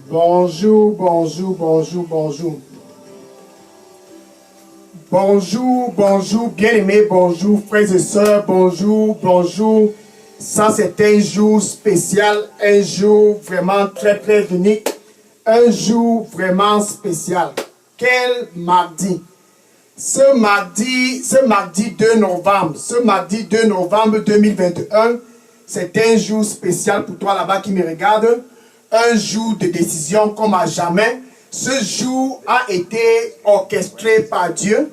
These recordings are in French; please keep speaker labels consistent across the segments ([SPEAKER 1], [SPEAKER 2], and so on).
[SPEAKER 1] Bonjour, bonjour, bonjour, bonjour. Bonjour, bonjour, bien-aimés, bonjour, frères et sœurs, bonjour, bonjour. Ça, c'est un jour spécial, un jour vraiment très, très unique, un jour vraiment spécial. Quel mardi! Ce mardi 2 novembre, ce mardi 2 novembre 2021, c'est un jour spécial pour toi là-bas qui me regarde. Un jour de décision comme à jamais. Ce jour a été orchestré par Dieu.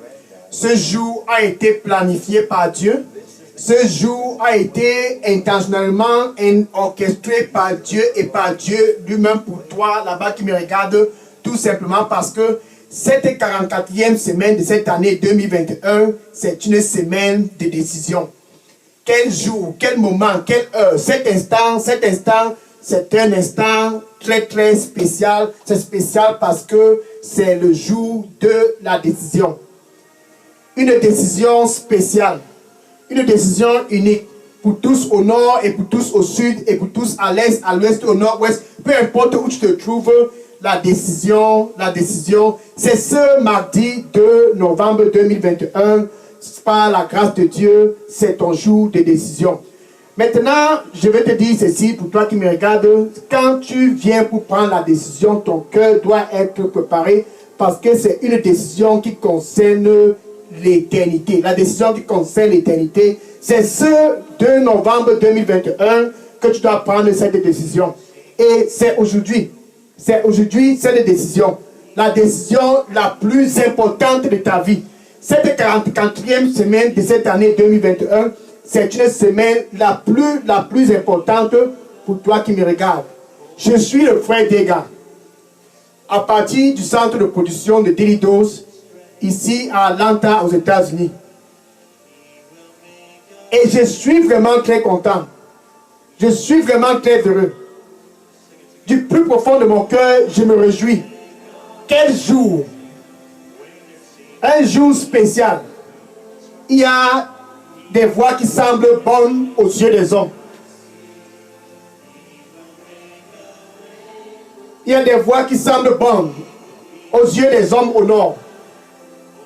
[SPEAKER 1] Ce jour a été planifié par Dieu. Ce jour a été intentionnellement orchestré par Dieu et par Dieu lui-même pour toi là-bas qui me regarde. Tout simplement parce que cette 44e semaine de cette année 2021, c'est une semaine de décision. Quel jour, quel moment, quelle heure, cet instant, c'est un instant très très spécial. C'est spécial parce que c'est le jour de la décision. Une décision spéciale, une décision unique pour tous au nord et pour tous au sud et pour tous à l'est, à l'ouest, au nord-ouest. Peu importe où tu te trouves, la décision, c'est ce mardi 2 novembre 2021. Par la grâce de Dieu, c'est ton jour de décision. Maintenant, je vais te dire ceci pour toi qui me regardes. Quand tu viens pour prendre la décision, ton cœur doit être préparé parce que c'est une décision qui concerne l'éternité. La décision qui concerne l'éternité, c'est ce 2 novembre 2021 que tu dois prendre cette décision. Et c'est aujourd'hui cette décision. La décision la plus importante de ta vie. Cette 44e semaine de cette année 2021, c'est une semaine la plus importante pour toi qui me regardes. Je suis le frère Dega, à partir du centre de production de Daily Dose, ici à Atlanta, aux États-Unis. Et je suis vraiment très content. Je suis vraiment très heureux. Du plus profond de mon cœur, je me réjouis. Quel jour! Un jour spécial. Il y a des voix qui semblent bonnes aux yeux des hommes. Il y a des voix qui semblent bonnes aux yeux des hommes au nord,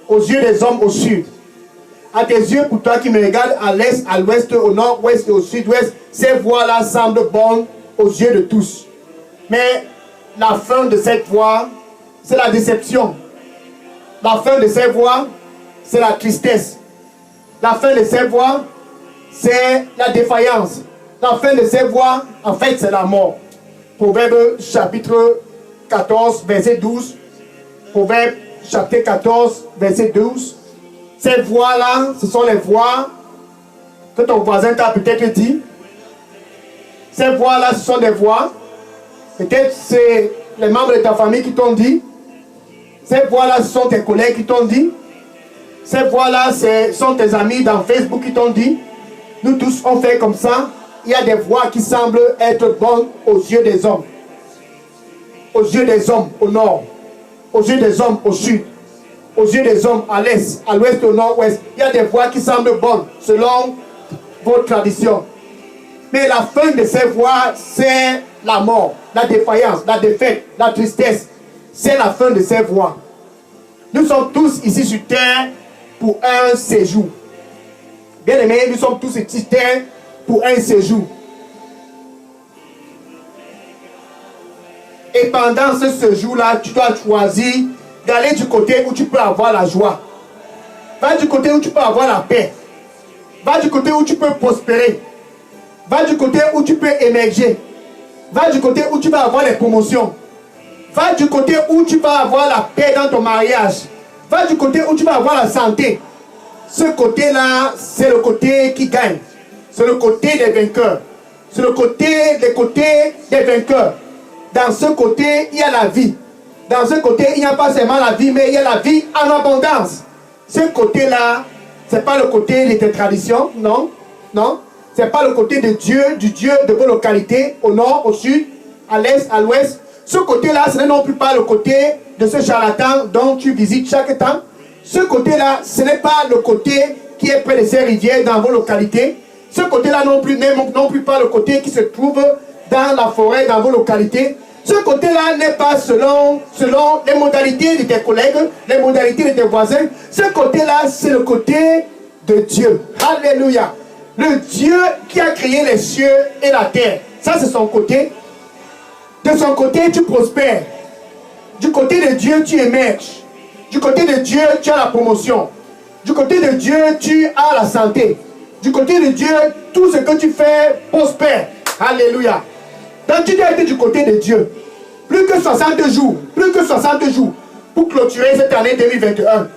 [SPEAKER 1] aux yeux des hommes au sud. À tes yeux, pour toi qui me regardes, à l'est, à l'ouest, au nord-ouest et au sud-ouest, ces voix-là semblent bonnes aux yeux de tous. Mais la fin de cette voix, c'est la déception. La fin de ces voix, c'est la tristesse. La fin de ces voix, c'est la défaillance. La fin de ces voix, en fait, c'est la mort. Proverbe chapitre 14, verset 12. Proverbe chapitre 14, verset 12. Ces voix-là, ce sont les voix que ton voisin t'a peut-être dit. Ces voix-là, ce sont des voix. Peut-être c'est les membres de ta famille qui t'ont dit. Ces voix-là, ce sont tes collègues qui t'ont dit. Ces voix-là, ce sont tes amis dans Facebook qui t'ont dit. Nous tous, on fait comme ça. Il y a des voix qui semblent être bonnes aux yeux des hommes. Aux yeux des hommes au nord. Aux yeux des hommes au sud. Aux yeux des hommes à l'est, à l'ouest, au nord-ouest. Il y a des voix qui semblent bonnes selon vos traditions. Mais la fin de ces voix, c'est la mort, la défaillance, la défaite, la tristesse. C'est la fin de ces voix. Nous sommes tous ici sur terre pour un séjour. Bien aimés, nous sommes tous ici sur terre pour un séjour. Et pendant ce séjour-là, tu dois choisir d'aller du côté où tu peux avoir la joie. Va du côté où tu peux avoir la paix. Va du côté où tu peux prospérer. Va du côté où tu peux émerger. Va du côté où tu vas avoir les promotions. Va du côté où tu vas avoir la paix dans ton mariage. Va du côté où tu vas avoir la santé. Ce côté-là, c'est le côté qui gagne. C'est le côté des vainqueurs. C'est le côté des vainqueurs. Dans ce côté, il y a la vie. Dans ce côté, il n'y a pas seulement la vie, mais il y a la vie en abondance. Ce côté-là, ce n'est pas le côté de tes traditions, non, non. Ce n'est pas le côté de Dieu, du Dieu de vos localités, au nord, au sud, à l'est, à l'ouest. Ce côté-là, ce n'est non plus pas le côté de ce charlatan dont tu visites chaque temps. Ce côté-là, ce n'est pas le côté qui est près de ces rivières dans vos localités. Ce côté-là non plus, n'est non plus pas le côté qui se trouve dans la forêt, dans vos localités. Ce côté-là n'est pas selon les modalités de tes collègues, les modalités de tes voisins. Ce côté-là, c'est le côté de Dieu. Alléluia. Le Dieu qui a créé les cieux et la terre. Ça, c'est son côté. De son côté, tu prospères. Du côté de Dieu, tu émerges. Du côté de Dieu, tu as la promotion. Du côté de Dieu, tu as la santé. Du côté de Dieu, tout ce que tu fais prospère. Alléluia. Donc tu dois être du côté de Dieu. Plus que 60 jours. Plus que 60 jours. Pour clôturer cette année 2021.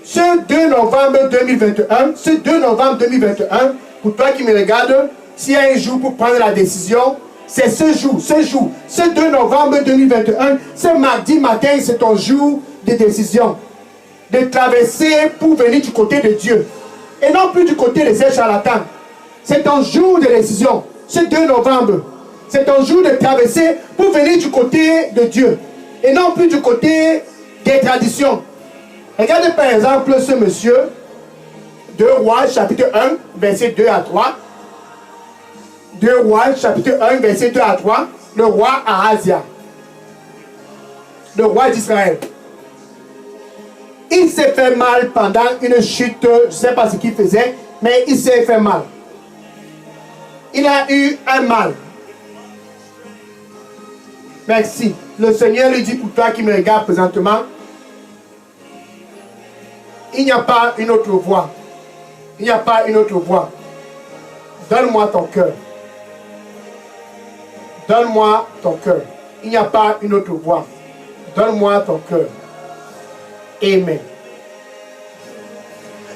[SPEAKER 1] Ce 2 novembre 2021. Ce 2 novembre 2021. Pour toi qui me regardes, s'il y a un jour pour prendre la décision, c'est ce jour. Ce 2 novembre 2021. Ce mardi matin, c'est ton jour de décision. De traverser pour venir du côté de Dieu. Et non plus du côté de ces charlatans. C'est ton jour de décision. Ce 2 novembre. C'est ton jour de traverser pour venir du côté de Dieu. Et non plus du côté des traditions. Regardez par exemple ce monsieur. 2 Rois, chapitre 1, verset 2 à 3. 2 Rois, chapitre 1, verset 2 à 3. Le roi Ahazia. Le roi d'Israël. Il s'est fait mal pendant une chute. Je ne sais pas ce qu'il faisait, mais il s'est fait mal. Il a eu un mal. Merci. Le Seigneur lui dit pour toi qui me regarde présentement, il n'y a pas une autre voie. Il n'y a pas une autre voie. Donne-moi ton cœur. Donne-moi ton cœur. Il n'y a pas une autre voie. Donne-moi ton cœur. Amen.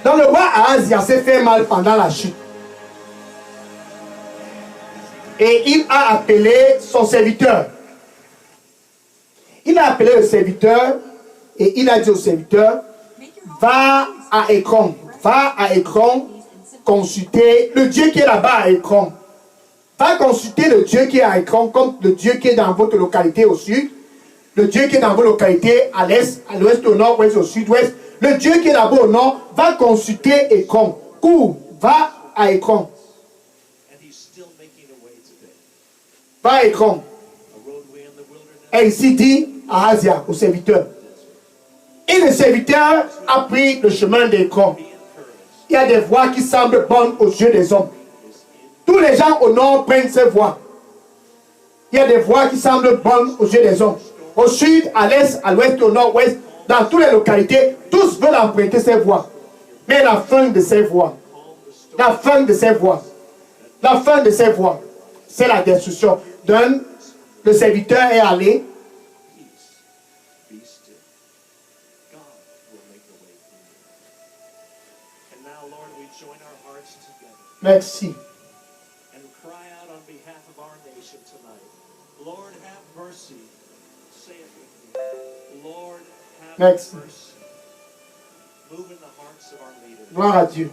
[SPEAKER 1] Donc le roi Ahazia s'est fait mal pendant la chute. Et il a appelé son serviteur. Il a appelé le serviteur et il a dit au serviteur, va à Écron. Va à Écron consulter le Dieu qui est là-bas à Écron. Va consulter le Dieu qui est à Écron comme le Dieu qui est dans votre localité au sud. Le Dieu qui est dans vos localités à l'est, à l'ouest, au nord, ouest, au sud-ouest. Le Dieu qui est là-bas au nord va consulter Écron. Cours, va à Écron. Va à Écron. Et ici dit à Ahazia, au serviteur. Et le serviteur a pris le chemin d'Écron. Il y a des voies qui semblent bonnes aux yeux des hommes. Tous les gens au nord prennent ces voies. Il y a des voies qui semblent bonnes aux yeux des hommes. Au sud, à l'est, à l'ouest, au nord-ouest, dans toutes les localités, tous veulent emprunter ces voies. Mais la fin de ces voies, la fin de ces voies, la fin de ces voies, c'est la destruction. Donc, le serviteur est allé. Merci. Merci. Gloire à Dieu.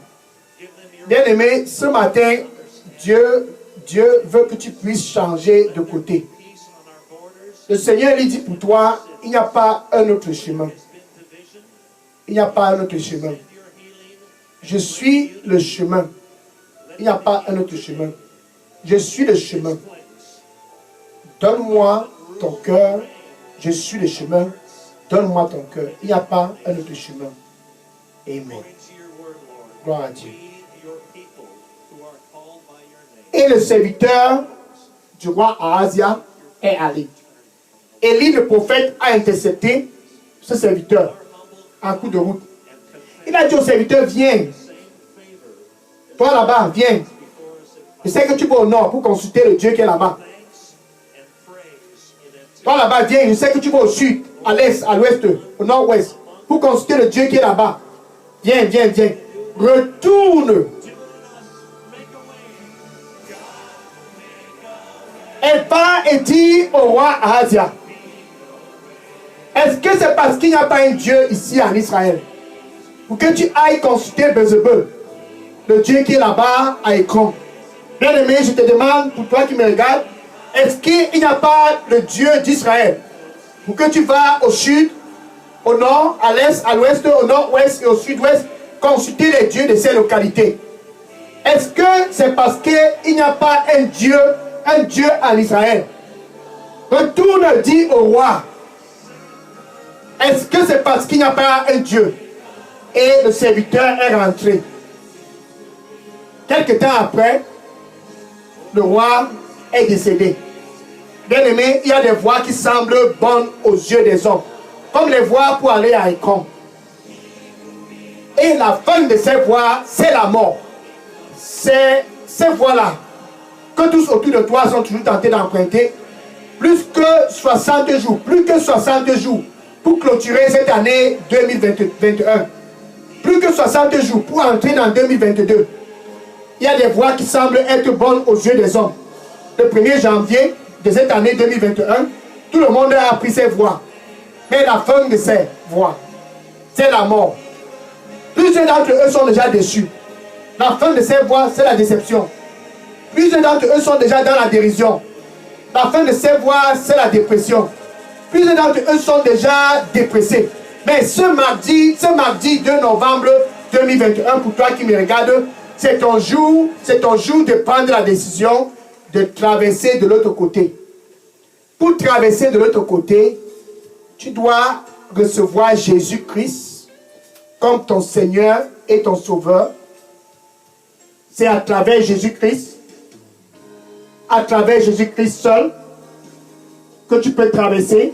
[SPEAKER 1] Bien-aimé, ce matin, Dieu veut que tu puisses changer de côté. Le Seigneur lui dit pour toi, il n'y a pas un autre chemin. Il n'y a pas un autre chemin. Je suis le chemin. Il n'y a pas un autre chemin. Je suis le chemin. Donne-moi ton cœur. Je suis le chemin. Donne-moi ton cœur. Il n'y a pas un autre chemin. Amen. Gloire à Dieu. Et le serviteur du roi Ahazia est allé. Élie le prophète a intercepté ce serviteur en coup de route. Il a dit au serviteur, viens. Toi là-bas, viens. Je sais que tu vas au nord pour consulter le Dieu qui est là-bas. Toi là-bas, viens. Je sais que tu vas au sud, à l'est, à l'ouest, au nord-ouest, pour consulter le Dieu qui est là-bas. Viens, viens, viens. Retourne. Et va et dit au roi Ahazia. Est-ce que c'est parce qu'il n'y a pas un Dieu ici en Israël? Pour que tu ailles consulter Bézébul, le Dieu qui est là-bas à Écron. Bien-aimé, je te demande, pour toi qui me regardes, est-ce qu'il n'y a pas le Dieu d'Israël? Pour que tu vas au sud, au nord, à l'est, à l'ouest, au nord-ouest et au sud-ouest, consulter les dieux de ces localités. Est-ce que c'est parce qu'il n'y a pas un Dieu en Israël? Retourne le dit au roi, est-ce que c'est parce qu'il n'y a pas un Dieu? Et le serviteur est rentré. Quelque temps après, le roi est décédé. Bien aimé, il y a des voies qui semblent bonnes aux yeux des hommes, comme les voies pour aller à Écron. Et la fin de ces voies, c'est la mort. C'est ces voies-là que tous autour de toi sont toujours tentés d'emprunter. Plus que 60 jours pour clôturer cette année 2021. Plus que 60 jours pour entrer dans 2022. Il y a des voies qui semblent être bonnes aux yeux des hommes. Le 1er janvier de cette année 2021, tout le monde a appris ces voies. Mais la fin de ces voies, c'est la mort. Plusieurs d'entre eux sont déjà déçus. La fin de ces voies, c'est la déception. Plusieurs d'entre eux sont déjà dans la dérision. La fin de ces voies, c'est la dépression. Plusieurs d'entre eux sont déjà dépressés. Mais ce mardi 2 novembre 2021, pour toi qui me regardes, c'est ton jour de prendre la décision de traverser de l'autre côté. Pour traverser de l'autre côté, tu dois recevoir Jésus-Christ comme ton Seigneur et ton Sauveur. C'est à travers Jésus-Christ seul, que tu peux traverser.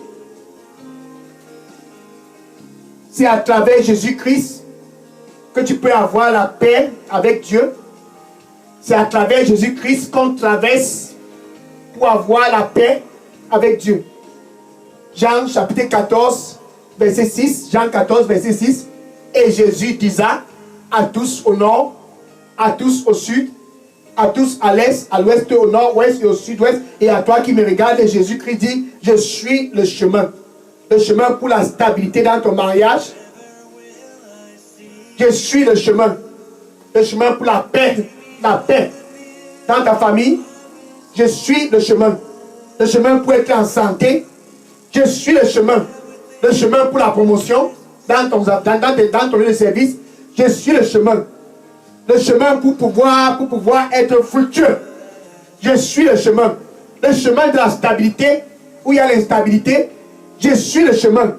[SPEAKER 1] C'est à travers Jésus-Christ que tu peux avoir la paix avec Dieu. C'est à travers Jésus-Christ qu'on traverse pour avoir la paix avec Dieu. Jean chapitre 14, verset 6. Jean 14, verset 6. Et Jésus disa à tous au nord, à tous au sud, à tous à l'est, à l'ouest, au nord-ouest et au sud-ouest. Et à toi qui me regardes, Jésus-Christ dit, je suis le chemin. Le chemin pour la stabilité dans ton mariage. Je suis le chemin. Le chemin pour la paix dans ta famille. Je suis le chemin. Le chemin pour être en santé. Je suis le chemin. Le chemin pour la promotion dans ton lieu de service. Je suis le chemin. Le chemin pour pouvoir être fructueux. Je suis le chemin. Le chemin de la stabilité où il y a l'instabilité. Je suis le chemin.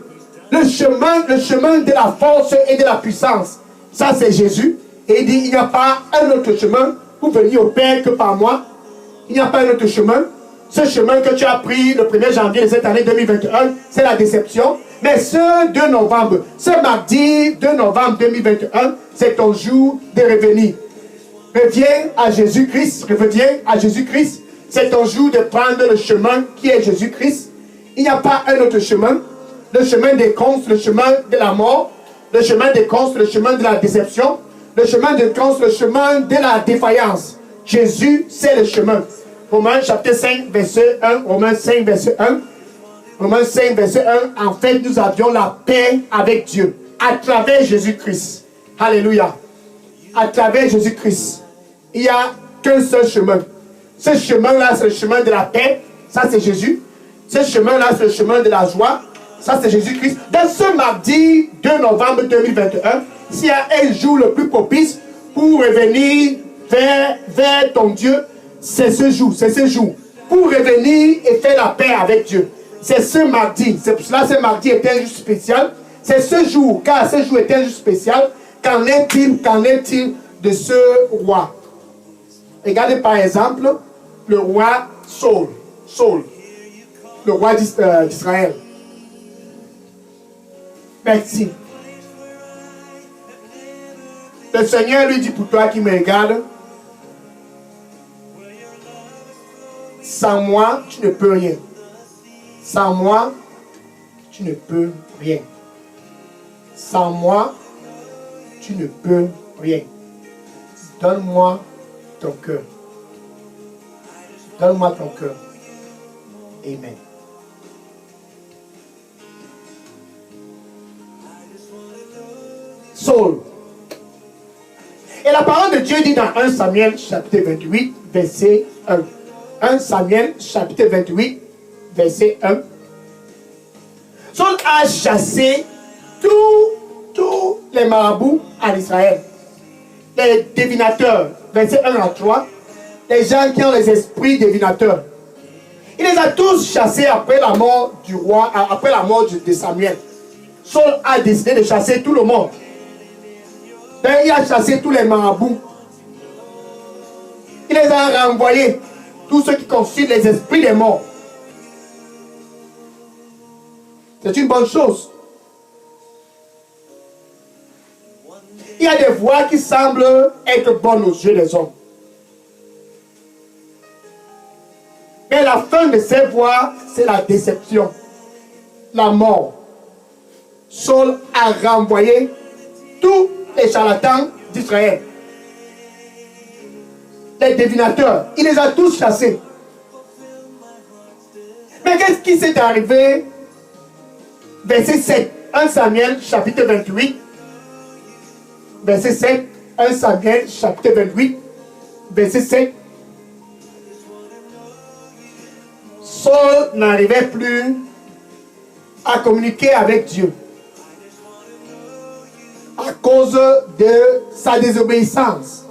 [SPEAKER 1] Le chemin de la force et de la puissance. Ça, c'est Jésus. Et il dit, il n'y a pas un autre chemin pour venir au Père que par moi. Il n'y a pas un autre chemin. Ce chemin que tu as pris le 1er janvier de cette année 2021, c'est la déception. Mais ce 2 novembre, ce mardi 2 novembre 2021, c'est ton jour de revenir. Reviens à Jésus-Christ. Reviens à Jésus-Christ. C'est ton jour de prendre le chemin qui est Jésus-Christ. Il n'y a pas un autre chemin. Le chemin des cons, le chemin de la mort. Le chemin des cons, le chemin de la déception. Le chemin des cons, le chemin de la défaillance. Jésus, c'est le chemin. Romains chapitre 5, verset 1. Romains 5, verset 1. Romains 5, verset 1. En fait, nous avions la paix avec Dieu à travers Jésus-Christ. Alléluia. À travers Jésus-Christ. Il n'y a qu'un seul chemin. Ce chemin-là, c'est le chemin de la paix. Ça, c'est Jésus. Ce chemin-là, c'est le chemin de la joie. Ça, c'est Jésus-Christ. Dans ce mardi 2 novembre 2021, s'il y a un jour le plus propice pour revenir vers ton Dieu, c'est ce jour. C'est ce jour. Pour revenir et faire la paix avec Dieu. C'est ce mardi. C'est pour cela que ce mardi est un jour spécial. C'est ce jour, car ce jour est un jour spécial. Qu'en est-il de ce roi? Regardez par exemple le roi Saul. Le roi d'Israël. Merci. Le Seigneur lui dit pour toi qui me regarde, sans moi, tu ne peux rien. Sans moi, tu ne peux rien. Sans moi, tu ne peux rien. Donne-moi ton cœur. Donne-moi ton cœur. Amen. Saul. Et la parole de Dieu dit dans 1 Samuel chapitre 28, verset 1. 1 Samuel chapitre 28, verset 1. Saul a chassé tous les marabouts en Israël. Les divinateurs, verset 1 à 3. Les gens qui ont les esprits divinateurs. Il les a tous chassés après la mort du roi, après la mort de Samuel. Saul a décidé de chasser tout le monde. Et il a chassé tous les marabouts. Il les a renvoyés, tous ceux qui consultent les esprits des morts. C'est une bonne chose. Il y a des voies qui semblent être bonnes aux yeux des hommes. Mais la fin de ces voies, c'est la déception, la mort. Saul a renvoyé tous les charlatans d'Israël, les divinateurs. Il les a tous chassés. Mais qu'est-ce qui s'est arrivé? Verset 7, 1 Samuel chapitre 28. Verset 7, 1 Samuel chapitre 28. Verset 7. Saul n'arrivait plus à communiquer avec Dieu à cause de sa désobéissance.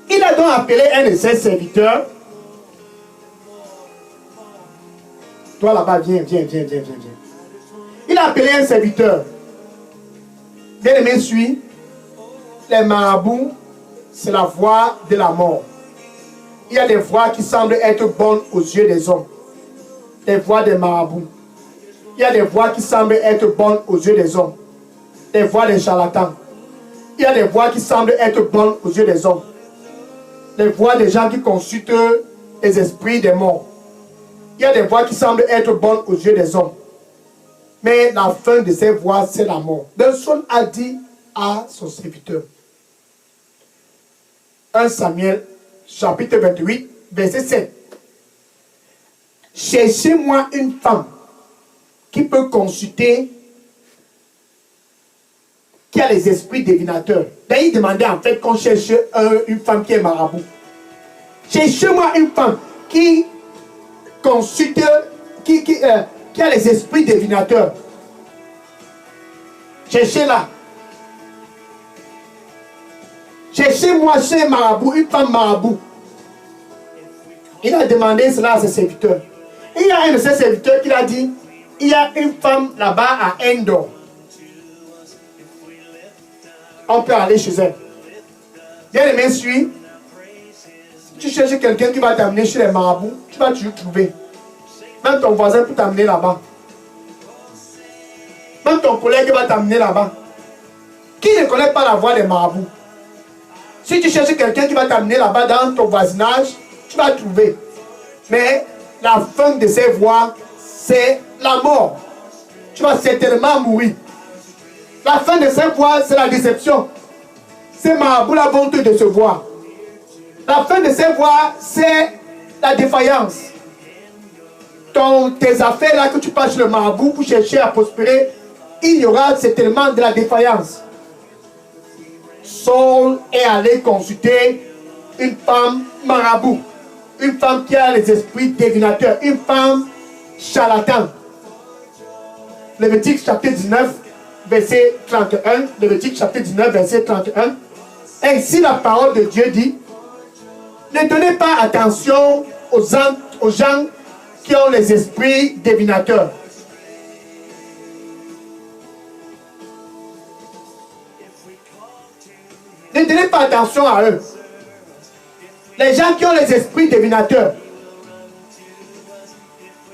[SPEAKER 1] Il a donc appelé un de ses serviteurs. Toi là-bas, viens. Il a appelé un serviteur. Bien-aimé, suis. Les marabouts, c'est la voie de la mort. Il y a des voies qui semblent être bonnes aux yeux des hommes. Les voies des marabouts. Il y a des voies qui semblent être bonnes aux yeux des hommes. Les voies des charlatans. Il y a des voies qui semblent être bonnes aux yeux des hommes. Les voies des gens qui consultent les esprits des morts. Il y a des voies qui semblent être bonnes aux yeux des hommes. Mais la fin de ces voies, c'est la mort. Donc Saul a dit à son serviteur. 1 Samuel chapitre 28, verset 7. Cherchez-moi une femme qui peut consulter, qui a les esprits divinateurs. Là, il demandait en fait qu'on cherche une femme qui est marabout. Cherchez-moi une femme qui consulte, qui a les esprits divinateurs. Cherchez-la. Cherchez-moi chez un marabout, une femme marabout. Il a demandé cela à ses serviteurs. Et il y a un de ses serviteurs qui a dit, il y a une femme là-bas à Endor. On peut aller chez elle. Bien aimé, suis. Tu cherches quelqu'un qui va t'amener chez les marabouts, tu vas toujours trouver. Même ton voisin peut t'amener là-bas. Même ton collègue va t'amener là-bas. Qui ne connaît pas la voie des marabouts? Si tu cherches quelqu'un qui va t'amener là-bas dans ton voisinage, tu vas trouver. Mais la fin de ces voies, c'est la mort. Tu vas certainement mourir. La fin de ces voies, c'est la déception. Ces marabouts là vont te décevoir. La fin de ces voies, c'est la défaillance. Tes affaires là que tu passes le marabout pour chercher à prospérer, il y aura certainement de la défaillance. Saul est allé consulter une femme marabout, une femme qui a les esprits divinateurs, une femme charlatan. Lévitique chapitre 19, verset 31. Lévitique chapitre 19, verset 31. Ainsi la parole de Dieu dit, ne donnez pas attention aux gens qui ont les esprits divinateurs. Ne donnez pas attention à eux. Les gens qui ont les esprits divinateurs.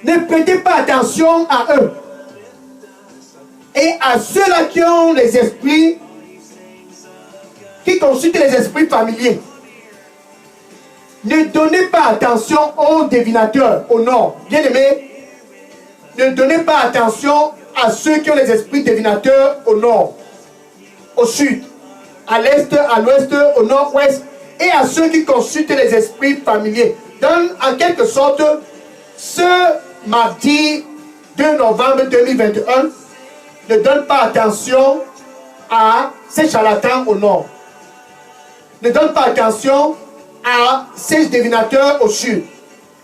[SPEAKER 1] Ne prêtez pas attention à eux. Et à ceux-là qui ont les esprits, qui consultent les esprits familiers. Ne donnez pas attention aux divinateurs au nord. Bien aimé, ne donnez pas attention à ceux qui ont les esprits divinateurs au nord, au sud, à l'est, à l'ouest, au nord-ouest, et à ceux qui consultent les esprits familiers. Donc, en quelque sorte, ce mardi 2 novembre 2021, ne donne pas attention à ces charlatans au nord. Ne donne pas attention à ces divinateurs au sud.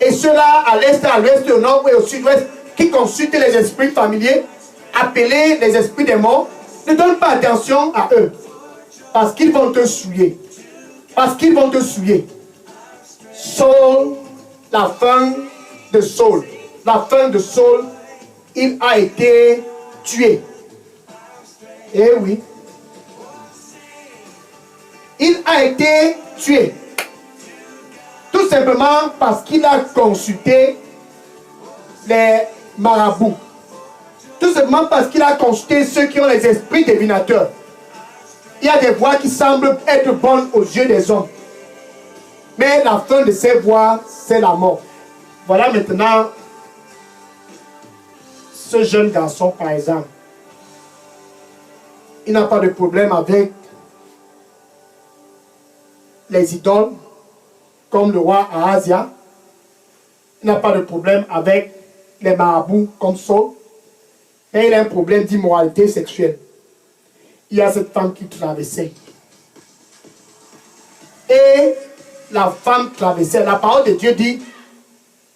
[SPEAKER 1] Et ceux-là à l'est, à l'ouest, au nord et au sud-ouest, qui consultent les esprits familiers, appelés les esprits des morts, ne donne pas attention à eux. Parce qu'ils vont te souiller. Parce qu'ils vont te souiller. Saul la fin de Saul. La fin de Saul, il a été tué. Eh oui. Il a été tué. Tout simplement parce qu'il a consulté les marabouts. Tout simplement parce qu'il a consulté ceux qui ont les esprits divinateurs. Il y a des voix qui semblent être bonnes aux yeux des hommes. Mais la fin de ces voix, c'est la mort. Voilà maintenant ce jeune garçon, par exemple. Il n'a pas de problème avec les idoles, comme le roi Ahazia. Il n'a pas de problème avec les marabouts, comme Saul. Mais il a un problème d'immoralité sexuelle. Il y a cette femme qui traversait. Et la femme traversait. La parole de Dieu dit,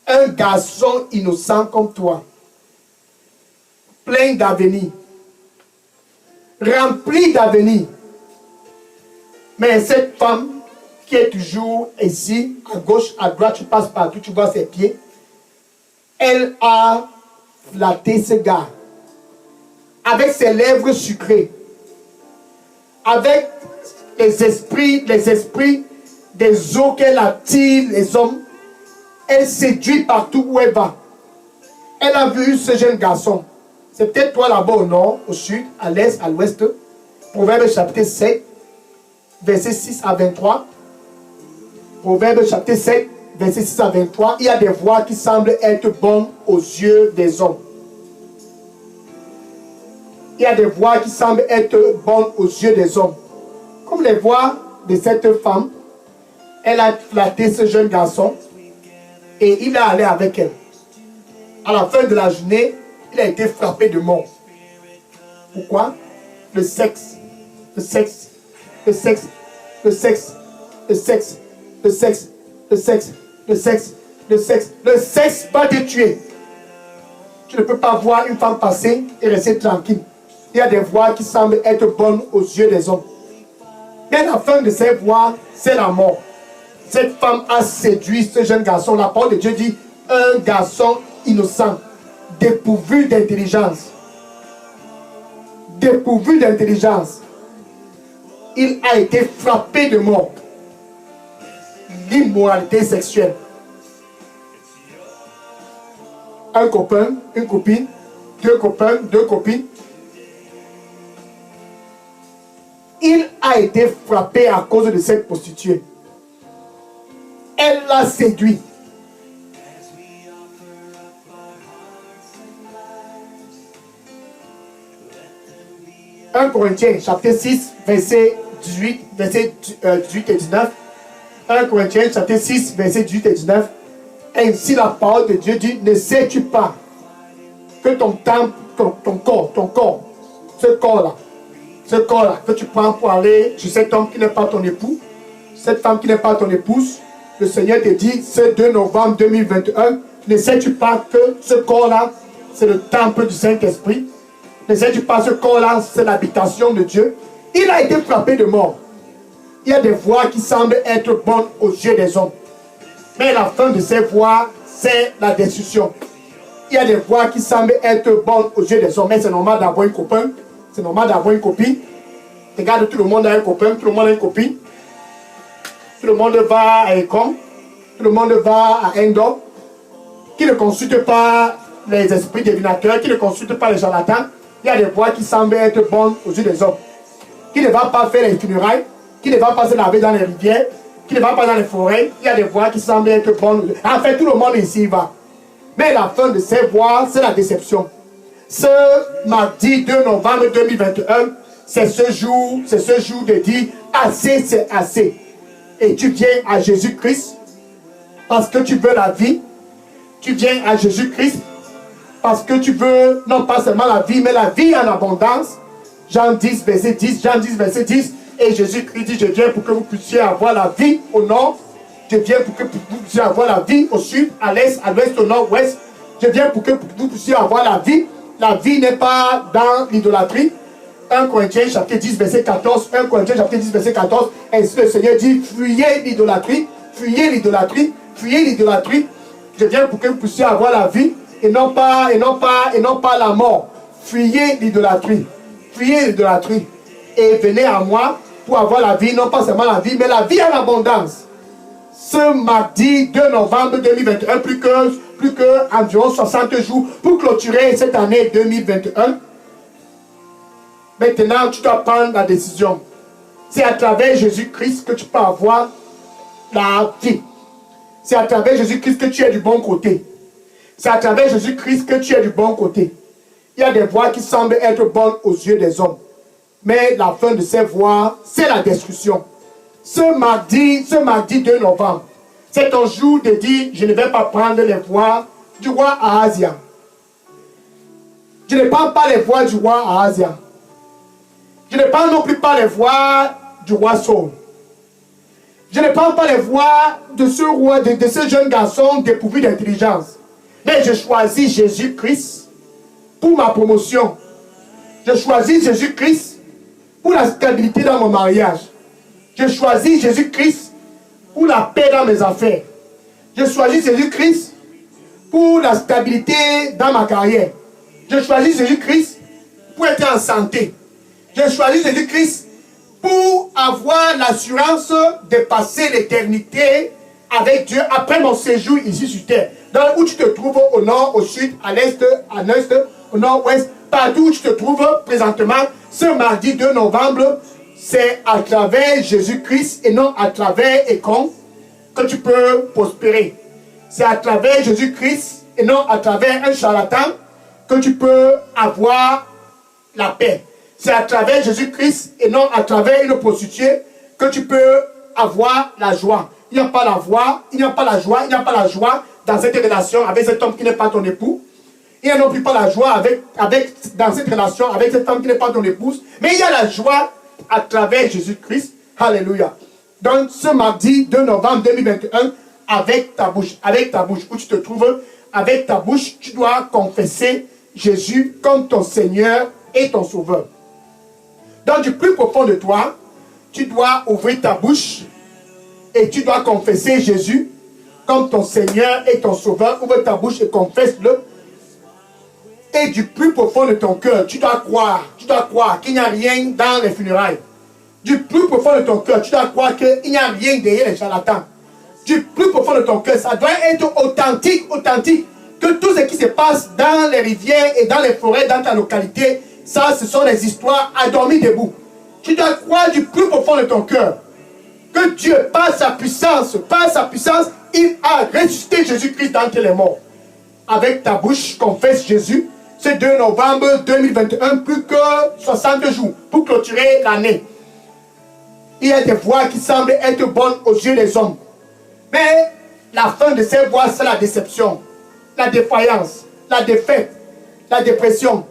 [SPEAKER 1] un garçon innocent comme toi, plein d'avenir, rempli d'avenir. Mais cette femme qui est toujours ici, à gauche, à droite, tu passes partout, tu vois ses pieds, elle a flatté ce gars avec ses lèvres sucrées, avec les esprits des eaux qu'elle attire les hommes. Elle séduit partout où elle va. Elle a vu ce jeune garçon. C'est peut-être toi là-bas au nord, au sud, à l'est, à l'ouest. Proverbe chapitre 7, versets 6 à 23. Proverbe chapitre 7, versets 6 à 23. Il y a des voix qui semblent être bonnes aux yeux des hommes. Il y a des voix qui semblent être bonnes aux yeux des hommes. Comme les voix de cette femme, elle a flatté ce jeune garçon et il est allé avec elle. À la fin de la journée, il a été frappé de mort. Pourquoi? Le sexe, le sexe, le sexe, le sexe, le sexe, le sexe, le sexe, le sexe, le sexe, le sexe va te tuer. Tu ne peux pas voir une femme passer et rester tranquille. Il y a des voix qui semblent être bonnes aux yeux des hommes. Mais la fin de ces voix, c'est la mort. Cette femme a séduit ce jeune garçon. La parole de Dieu dit, un garçon innocent, dépourvu d'intelligence. Dépourvu d'intelligence. Il a été frappé de mort. L'immoralité sexuelle. Un copain, une copine, deux copains, deux copines. Il a été frappé à cause de cette prostituée. Elle l'a séduit. « 1 Corinthiens, chapitre 6, verset 18, verset 18 et 19. 1 Corinthiens, chapitre 6, verset 18 et 19. Ainsi la parole de Dieu dit, ne sais-tu pas que ton temple, ton corps, ce corps-là, que tu prends pour aller chez cet homme qui n'est pas ton époux, cette femme qui n'est pas ton épouse, le Seigneur te dit, ce 2 novembre 2021, ne sais-tu pas que ce corps-là, c'est le temple du Saint-Esprit? Ne sais-tu pas ce corps-là, c'est l'habitation de Dieu? Il a été frappé de mort. Il y a des voix qui semblent être bonnes aux yeux des hommes. Mais la fin de ces voix, c'est la destruction. Il y a des voix qui semblent être bonnes aux yeux des hommes. Mais c'est normal d'avoir un copain. C'est normal d'avoir une copine. Regarde, tout le monde a un copain, tout le monde a une copine. Tout le monde va à Ecom. Tout le monde va à Endor. Qui ne consulte pas les esprits divinateurs, qui ne consulte pas les charlatans. Il y a des voix qui semblent être bonnes aux yeux des hommes. Qui ne va pas faire les funérailles, qui ne va pas se laver dans les rivières, qui ne va pas dans les forêts. Il y a des voix qui semblent être bonnes. En fait, tout le monde ici va. Mais la fin de ces voix, c'est la déception. Ce mardi 2 novembre 2021, c'est ce jour de dire assez, c'est assez. Et tu viens à Jésus-Christ parce que tu veux la vie. Tu viens à Jésus-Christ parce que tu veux non pas seulement la vie, mais la vie en abondance. Jean 10, verset 10, Jean 10, verset 10. Et Jésus-Christ dit, je viens pour que vous puissiez avoir la vie au nord. Je viens pour que vous puissiez avoir la vie au sud, à l'est, à l'ouest, au nord-ouest. Je viens pour que vous puissiez avoir la vie. La vie n'est pas dans l'idolâtrie. 1 Corinthiens chapitre 10, verset 14. 1 Corinthiens chapitre 10, verset 14. Ainsi le Seigneur dit, fuyez l'idolâtrie, fuyez l'idolâtrie, fuyez l'idolâtrie. Je viens pour que vous puissiez avoir la vie et non pas la mort. Fuyez l'idolâtrie. Fuyez l'idolâtrie. Et venez à moi pour avoir la vie, non pas seulement la vie, mais la vie en abondance. Ce mardi 2 novembre 2021, plus que environ 60 jours pour clôturer cette année 2021. Maintenant, tu dois prendre la décision. C'est à travers Jésus-Christ que tu peux avoir la vie. C'est à travers Jésus-Christ que tu es du bon côté. C'est à travers Jésus-Christ que tu es du bon côté. Il y a des voies qui semblent être bonnes aux yeux des hommes. Mais la fin de ces voies, c'est la destruction. Ce mardi 2 novembre, c'est ton jour de dire, je ne vais pas prendre les voies du roi Ahazia. Je ne prends pas les voies du roi Ahazia. Je ne prends non plus pas les voies du roi Saul. Je ne prends pas les voies de ce roi, de ce jeune garçon dépourvu d'intelligence. Mais je choisis Jésus-Christ pour ma promotion. Je choisis Jésus-Christ pour la stabilité dans mon mariage. Je choisis Jésus-Christ pour la paix dans mes affaires. Je choisis Jésus-Christ pour la stabilité dans ma carrière. Je choisis Jésus-Christ pour être en santé. Je choisis Jésus-Christ pour avoir l'assurance de passer l'éternité avec Dieu après mon séjour ici sur terre. Dans où tu te trouves au nord, au sud, à l'est, à l'est, au nord-ouest, partout où tu te trouves présentement, ce mardi 2 novembre, c'est à travers Jésus-Christ et non à travers Écon que tu peux prospérer. C'est à travers Jésus-Christ et non à travers un charlatan que tu peux avoir la paix. C'est à travers Jésus-Christ et non à travers une prostituée que tu peux avoir la joie. Il n'y a pas la voix, il n'y a pas la joie, il n'y a pas la joie dans cette relation avec cet homme qui n'est pas ton époux. Il n'y a non plus pas la joie dans cette relation avec cette femme qui n'est pas ton épouse. Mais il y a la joie à travers Jésus-Christ. Alléluia. Donc ce mardi 2 novembre 2021, avec ta bouche où tu te trouves, avec ta bouche, tu dois confesser Jésus comme ton Seigneur et ton Sauveur. Donc du plus profond de toi, tu dois ouvrir ta bouche et tu dois confesser Jésus comme ton Seigneur et ton Sauveur. Ouvre ta bouche et confesse-le. Et du plus profond de ton cœur, tu dois croire qu'il n'y a rien dans les funérailles. Du plus profond de ton cœur, tu dois croire qu'il n'y a rien derrière les charlatans. Du plus profond de ton cœur, ça doit être authentique, que tout ce qui se passe dans les rivières et dans les forêts, dans ta localité, ça, ce sont des histoires à dormir debout. Tu dois croire du plus profond de ton cœur que Dieu, par sa puissance, il a ressuscité Jésus-Christ d'entre les morts. Avec ta bouche, confesse Jésus. Ce 2 novembre 2021, plus que 60 jours pour clôturer l'année. Il y a des voies qui semblent être bonnes aux yeux des hommes. Mais la fin de ces voies, c'est la déception, la défaillance, la défaite, la dépression.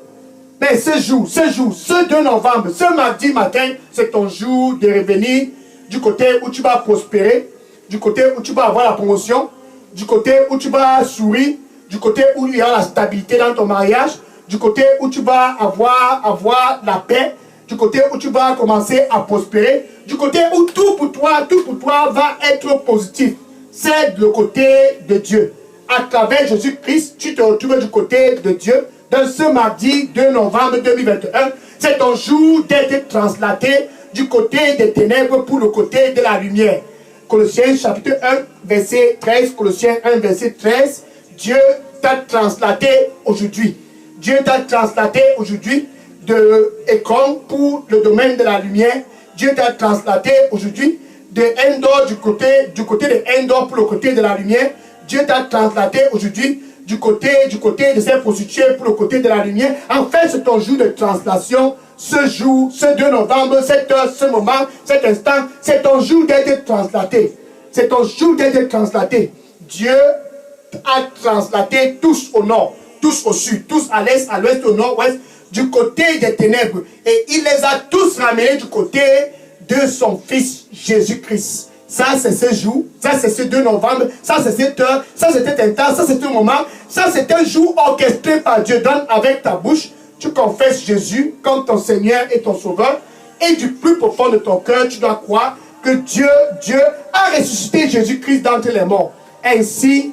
[SPEAKER 1] Mais ce 2 novembre, ce mardi matin, c'est ton jour de revenir du côté où tu vas prospérer, du côté où tu vas avoir la promotion, du côté où tu vas sourire, du côté où il y a la stabilité dans ton mariage, du côté où tu vas avoir la paix, du côté où tu vas commencer à prospérer, du côté où tout pour toi va être positif. C'est le côté de Dieu. À travers Jésus-Christ, tu te retrouves du côté de Dieu. Dans ce mardi 2 novembre 2021, c'est ton jour d'être translaté du côté des ténèbres pour le côté de la lumière. Colossiens chapitre 1, verset 13, Colossiens 1, verset 13, Dieu t'a translaté aujourd'hui. Dieu t'a translaté aujourd'hui de Écron pour le domaine de la lumière. Dieu t'a translaté aujourd'hui de Endor du côté de Endor pour le côté de la lumière. Dieu t'a translaté aujourd'hui du côté de ces prostituées pour le côté de la lumière. En fait, c'est ton jour de translation. Ce jour, ce 2 novembre, cette heure, ce moment, cet instant, c'est ton jour d'être translaté. C'est ton jour d'être translaté. Dieu a translaté tous au nord, tous au sud, tous à l'est, à l'ouest, au nord-ouest, du côté des ténèbres. Et il les a tous ramenés du côté de son Fils Jésus-Christ. Ça, c'est ce jour, ça, c'est ce 2 novembre, ça, c'est cette heure, ça, c'est cet instant, ça, c'est un moment, ça, c'est un jour orchestré par Dieu. Donne avec ta bouche, tu confesses Jésus comme ton Seigneur et ton Sauveur. Et du plus profond de ton cœur, tu dois croire que Dieu a ressuscité Jésus-Christ d'entre les morts. Ainsi,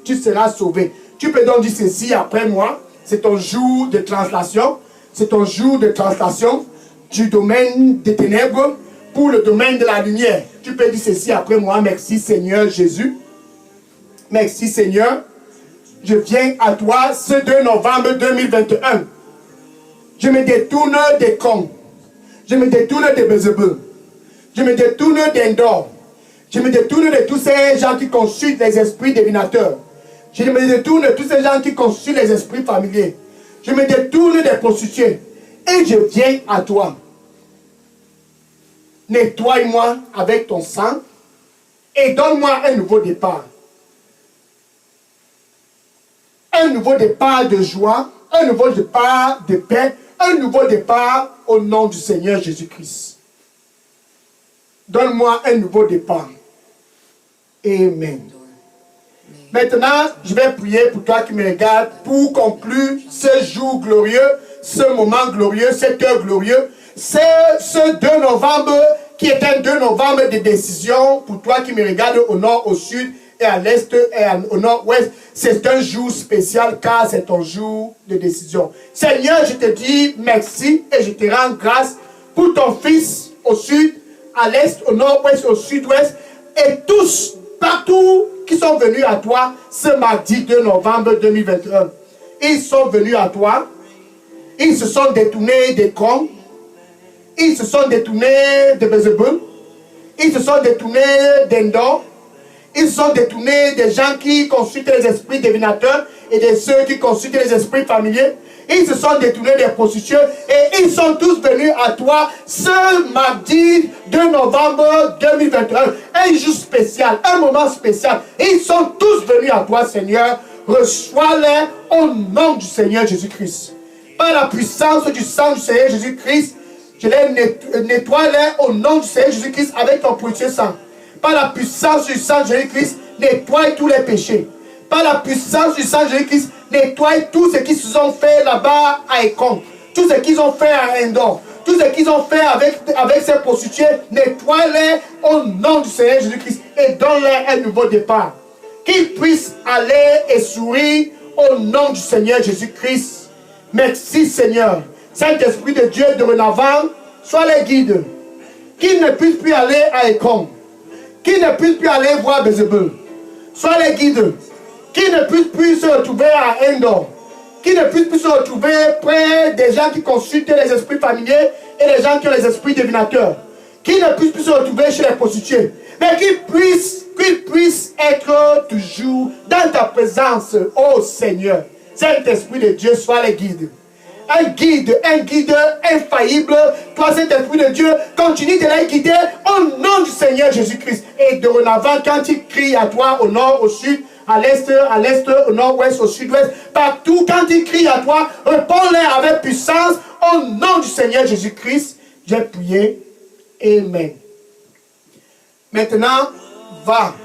[SPEAKER 1] tu seras sauvé. Tu peux donc dire ceci après moi. C'est ton jour de translation. C'est ton jour de translation du domaine des ténèbres pour le domaine de la lumière. Tu peux dire ceci après moi. Merci Seigneur Jésus. Merci Seigneur. Je viens à toi ce 2 novembre 2021. Je me détourne des cons. Je me détourne des Bézébul. Je me détourne d'Endor. Je me détourne de tous ces gens qui consultent les esprits divinateurs. Je me détourne de tous ces gens qui consultent les esprits familiers. Je me détourne des prostituées. Et je viens à toi. Nettoie-moi avec ton sang et donne-moi un nouveau départ. Un nouveau départ de joie, un nouveau départ de paix, un nouveau départ au nom du Seigneur Jésus-Christ. Donne-moi un nouveau départ. Amen. Maintenant, je vais prier pour toi qui me regardes pour conclure ce jour glorieux, ce moment glorieux, cette heure glorieuse. C'est ce 2 novembre qui est un 2 novembre de décision pour toi qui me regardes au nord, au sud et à l'est et au nord-ouest. C'est un jour spécial car c'est ton jour de décision. Seigneur, je te dis merci et je te rends grâce pour ton fils au sud, à l'est, au nord-ouest, au sud-ouest et tous, partout qui sont venus à toi ce mardi 2 novembre 2021. Ils sont venus à toi, ils se sont détournés des cons, ils se sont détournés de Bézébul, ils se sont détournés d'Endor, ils se sont détournés des gens qui consultent les esprits divinateurs et de ceux qui consultent les esprits familiers. Ils se sont détournés des prostituées et ils sont tous venus à toi ce mardi 2 novembre 2021. Un jour spécial, un moment spécial. Ils sont tous venus à toi, Seigneur. Reçois-les au nom du Seigneur Jésus-Christ. Par la puissance du sang du Seigneur Jésus-Christ, je les nettoie au nom du Seigneur Jésus-Christ avec ton précieux sang. Par la puissance du sang de Jésus-Christ, nettoie tous les péchés. Par la puissance du sang de Jésus-Christ, nettoie tout ce qu'ils se sont fait là-bas à Econ. Tout ce qu'ils ont fait à Endor. Tout ce qu'ils ont fait avec ces prostituées, nettoie-les au nom du Seigneur Jésus-Christ et donne-les un nouveau départ. Qu'ils puissent aller et sourire au nom du Seigneur Jésus-Christ. Merci Seigneur. Saint-Esprit de Dieu, dorénavant, sois les guides. Qu'ils ne puissent plus aller à Econ. Qu'ils ne puissent plus aller voir Bézébul. Sois les guides. Qu'ils ne puissent plus se retrouver à Endor. Qu'ils ne puissent plus se retrouver près des gens qui consultent les esprits familiers et les gens qui ont les esprits divinateurs. Qu'ils ne puissent plus se retrouver chez les prostituées. Mais qu'ils puissent être toujours dans ta présence, ô Seigneur. Saint-Esprit de Dieu, sois les guides. Un guide infaillible. Toi, Saint-Esprit de Dieu, continue de les guider au nom du Seigneur Jésus-Christ. Et dorénavant, quand ils crient à toi au nord, au sud, à l'est, au nord-ouest, au sud-ouest, partout, quand ils crient à toi, réponds-les avec puissance au nom du Seigneur Jésus-Christ. J'ai prié. Amen. Maintenant, va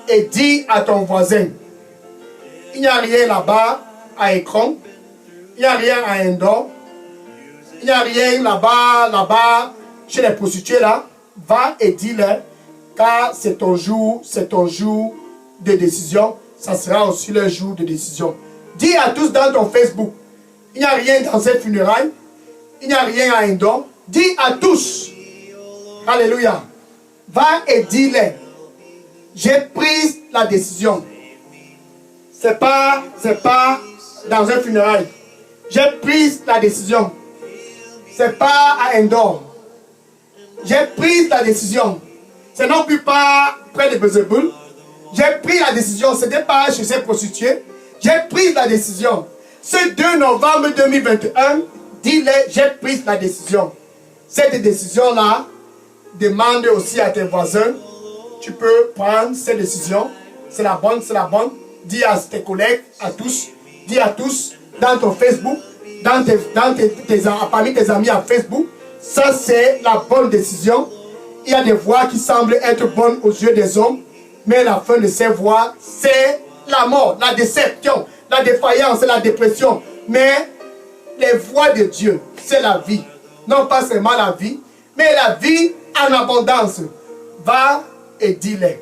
[SPEAKER 1] et dis à ton voisin, il n'y a rien là-bas à Écran. Il n'y a rien à Endor. Il n'y a rien là-bas, chez les prostituées là. Va et dis-leur, car c'est ton jour de décision. Ça sera aussi le jour de décision. Dis à tous dans ton Facebook, il n'y a rien dans ces funérailles. Il n'y a rien à Endor. Dis à tous, alléluia, va et dis-leur, j'ai pris la décision. C'est pas dans un funérail. J'ai pris la décision. C'est pas à Endor. J'ai pris la décision. C'est non plus pas près de Bézébul. J'ai pris la décision. Ce n'était pas chez ces prostituées. J'ai pris la décision. Ce 2 novembre 2021, dis-le, j'ai pris la décision. Cette décision-là, demande aussi à tes voisins. Tu peux prendre cette décision. C'est la bonne, c'est la bonne. Dis à tes collègues, à tous. Dis à tous dans ton Facebook, parmi tes amis à Facebook. Ça, c'est la bonne décision. Il y a des voies qui semblent être bonnes aux yeux des hommes, mais la fin de ces voies, c'est la mort, la déception, la défaillance, la dépression. Mais les voies de Dieu, c'est la vie. Non pas seulement la vie, mais la vie en abondance. Va et dis-les.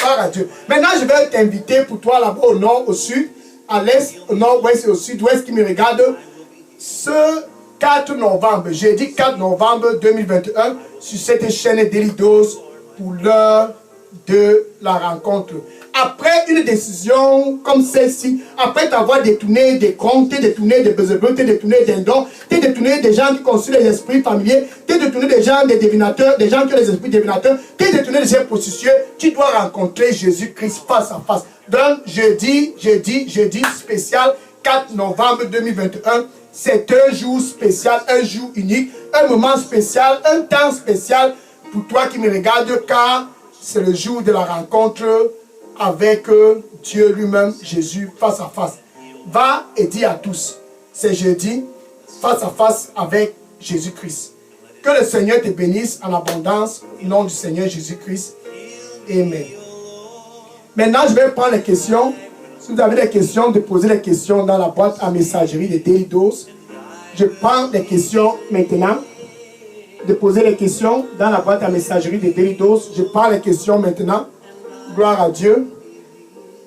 [SPEAKER 1] Gloire à Dieu. Maintenant, je vais t'inviter pour toi là-bas au nord, au sud, à l'est, au nord-ouest et au sud-ouest qui me regardent. Ce 4 novembre, jeudi 4 novembre 2021, sur cette chaîne d'Elidos pour l'heure de la rencontre. Après une décision comme celle-ci, après t'avoir détourné des comptes, détourné des besoins, détourné des dons, détourné des gens qui consultent les esprits familiers, détourné des gens des divinateurs, des gens qui ont les esprits divinateurs, détourné des prostituées, tu dois rencontrer Jésus-Christ face à face. Donc, jeudi spécial 4 novembre 2021, c'est un jour spécial, un jour unique, un moment spécial, un temps spécial pour toi qui me regardes, car c'est le jour de la rencontre avec Dieu lui-même, Jésus, face à face. Va et dis à tous, c'est jeudi, face à face avec Jésus-Christ. Que le Seigneur te bénisse en abondance, au nom du Seigneur Jésus-Christ. Amen. Maintenant, je vais prendre les questions. Si vous avez des questions, de poser les questions dans la boîte à messagerie de Daily Dose. Je prends les questions maintenant. De poser les questions dans la boîte à messagerie de Daily Dose. Je prends les questions maintenant. Gloire à Dieu.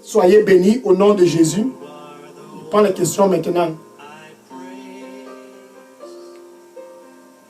[SPEAKER 1] Soyez bénis au nom de Jésus. Je prends les questions maintenant.